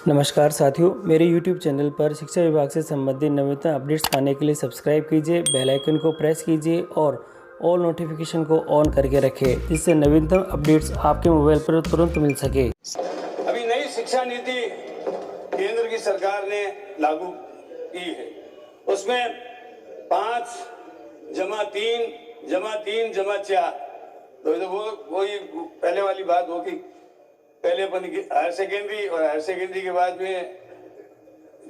नमस्कार साथियों, मेरे YouTube चैनल पर शिक्षा विभाग से संबंधित नवीनतम अपडेट्स पाने के लिए सब्सक्राइब कीजिए, बेल आइकन को प्रेस कीजिए और ऑल नोटिफिकेशन को ऑन करके रखें, जिससे नवीनतम अपडेट्स आपके मोबाइल पर तुरंत मिल सके। अभी नई शिक्षा नीति केंद्र की सरकार ने लागू की है। उसमें 5+3+3+4 तो वही पहले वाली बात होगी। पहले अपन हायर सेकेंडरी और हायर सेकेंडरी के बाद में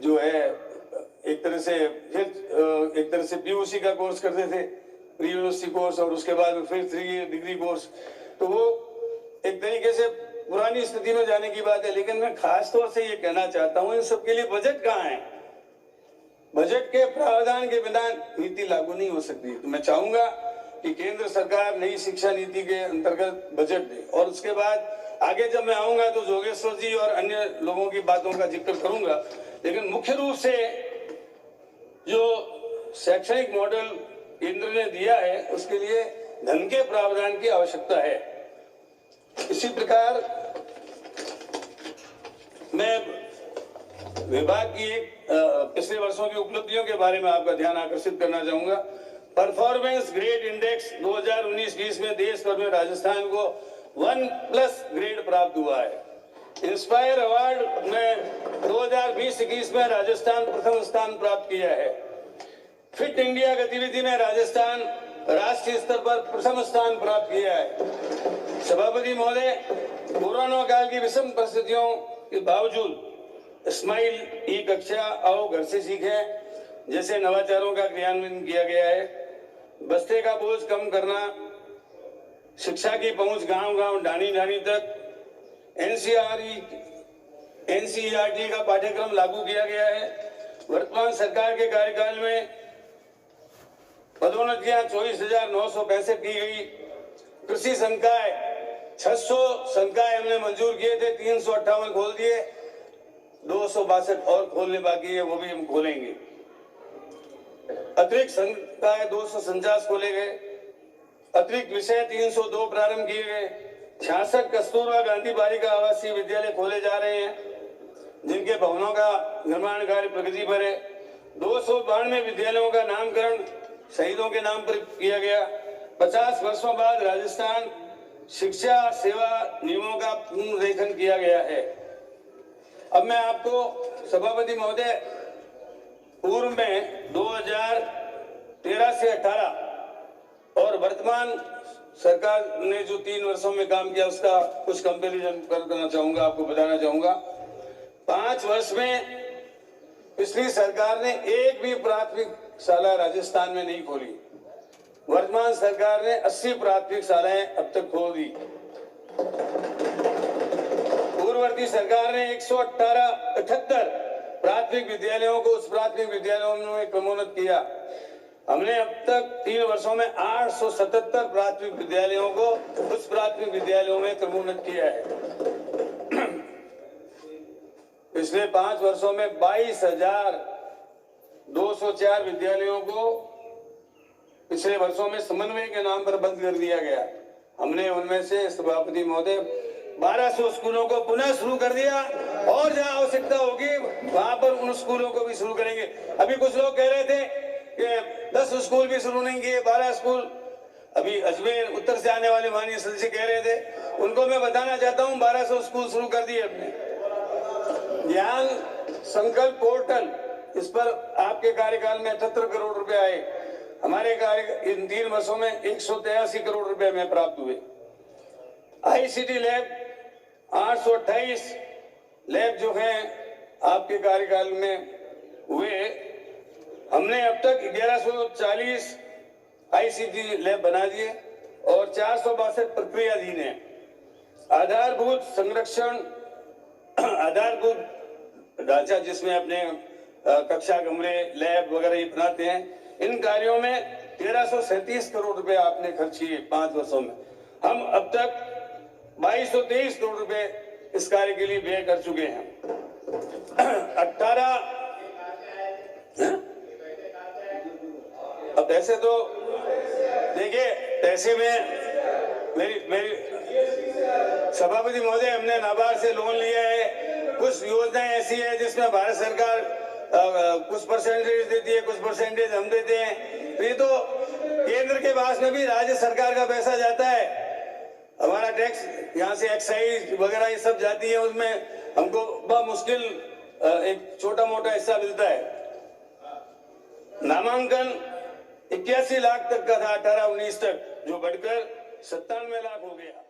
जो है एक तरह से पीयूसी का कोर्स करते थे, प्री यूनिवर्सिटी कोर्स, और उसके बाद में फिर 3 ईयर डिग्री कोर्स। तो वो एक तरीके से पुरानी स्थिति में जाने की बात है। लेकिन मैं खास तौर से ये कहना चाहता हूँ, इन सब के लिए बजट कहाँ है? बजट के प्रावधान के बिना नीति लागू नहीं हो सकती। तो मैं चाहूंगा कि केंद्र सरकार नई शिक्षा नीति के अंतर्गत बजट दे, और उसके बाद आगे जब मैं आऊंगा तो जोगेश्वर जी और अन्य लोगों की बातों का जिक्र करूंगा। लेकिन मुख्य रूप से जो शैक्षणिक मॉडल केंद्र ने दिया है, उसके लिए धन के प्रावधान की आवश्यकता है। इसी प्रकार मैं विभाग की पिछले वर्षों की उपलब्धियों के बारे में आपका ध्यान आकर्षित करना चाहूंगा। परफॉर्मेंस ग्रेड इंडेक्स 2019-20 में देश भर में राजस्थान को 1+ ग्रेड प्राप्त हुआ है। इंस्पायर अवार्ड में 2020-21 में राजस्थान प्रथम स्थान प्राप्त किया है। फिट इंडिया गतिविधि में राजस्थान राष्ट्रीय स्तर पर प्रथम स्थान प्राप्त किया है। सभापति महोदय, कोरोना काल की विषम परिस्थितियों के बावजूद स्माइल ई कक्षा आओ घर से सीखें जैसे नवाचारों का क्रियान्वयन किया गया है। बस्ते का बोझ कम करना, शिक्षा की पहुंच गांव-गांव, ढाणी-ढाणी तक, एनसीईआरटी का पाठ्यक्रम लागू किया गया है। वर्तमान सरकार के कार्यकाल में पदोन्नतियां 24,965 की गई। कृषि संकाय 600 संकाय हमने मंजूर किए थे, 358 खोल दिए, 262 और खोलने बाकी है, वो भी हम खोलेंगे। अतिरिक्त संकाय 250 खोले गए। अतिरिक्त विषय 302 प्रारंभ किए गए। 66 कस्तूरबा गांधी बालिका आवासीय विद्यालय खोले जा रहे हैं, जिनके भवनों का निर्माण कार्य प्रगति पर है। 292 विद्यालयों का नामकरण शहीदों के नाम पर किया गया। 50 वर्षों बाद राजस्थान शिक्षा सेवा नियमों का पुनर्लेखन किया गया है। अब मैं आपको सभापति महोदय, पूर्व में 2013 से 18 और वर्तमान सरकार ने जो 3 वर्षों में काम किया, उसका कुछ कंपैरिजन करना चाहूंगा, आपको बताना चाहूंगा। 5 वर्ष में पिछली सरकार ने एक भी प्राथमिक शाला राजस्थान में नहीं खोली। वर्तमान सरकार ने 80 प्राथमिक शालाएं अब तक खोल दी। पूर्ववर्ती सरकार ने 178 प्राथमिक विद्यालयों को उस प्राथमिक विद्यालयों में क्रमोन्नत किया। हमने अब तक 3 वर्षों में 877 प्राथमिक विद्यालयों को उस प्राथमिक विद्यालयों में क्रमोन्नत किया है। पिछले 5 वर्षों में 22,204 विद्यालयों को पिछले वर्षों में समन्वय के नाम पर बंद कर दिया गया। हमने उनमें से सभापति महोदय 1200 स्कूलों को पुनः शुरू कर दिया, और जहां आवश्यकता होगी वहां पर उन स्कूलों को भी शुरू करेंगे। अभी कुछ लोग कह रहे थे कि 10 स्कूल भी शुरू नहीं किए, 12 स्कूल। अभी अजमेर उत्तर से आने वाले माननीय सदस्य कह रहे थे, उनको मैं बताना चाहता हूं 1200 स्कूल शुरू कर दिए हमने। ज्ञान संकल्प पोर्टल, इस पर आपके कार्यकाल में 78 करोड़ रुपए आए। हमारे इन 3 वर्षों में 183 करोड़ रुपए में प्राप्त हुए। आईसीटी लैब 828 लैब जो हैं आपके कार्यकाल में हुए। हमने अब तक 1140 आईसीटी लैब बना दिए और 462 प्रक्रियाधीन है। आधारभूत संरक्षण, आधारभूत ढांचा जिसमें अपने कक्षा कमरे लैब वगैरह ये बनाते हैं, इन कार्यों में 1337 करोड़ रुपए आपने खर्च किए 5 वर्षों में। हम अब तक 2223 करोड़ रुपए इस कार्य के लिए व्यय कर चुके हैं। 18 अब ऐसे तो देखिए, ऐसे में मेरी सभापति महोदय, हमने नाबार्ड से लोन लिया है। कुछ कुछ योजनाएं ऐसी है जिसमें भारत सरकार कुछ परसेंटेज देती है, कुछ परसेंटेज हम देते हैं। तो ये तो केंद्र के पास में भी राज्य सरकार का पैसा जाता है, हमारा टैक्स यहाँ से एक्साइज वगैरह ये सब जाती है, उसमें हमको बहुत मुश्किल एक छोटा मोटा हिस्सा मिलता है। नामांकन 81 लाख तक का था 18-19 तक, जो बढ़कर 97 लाख हो गया।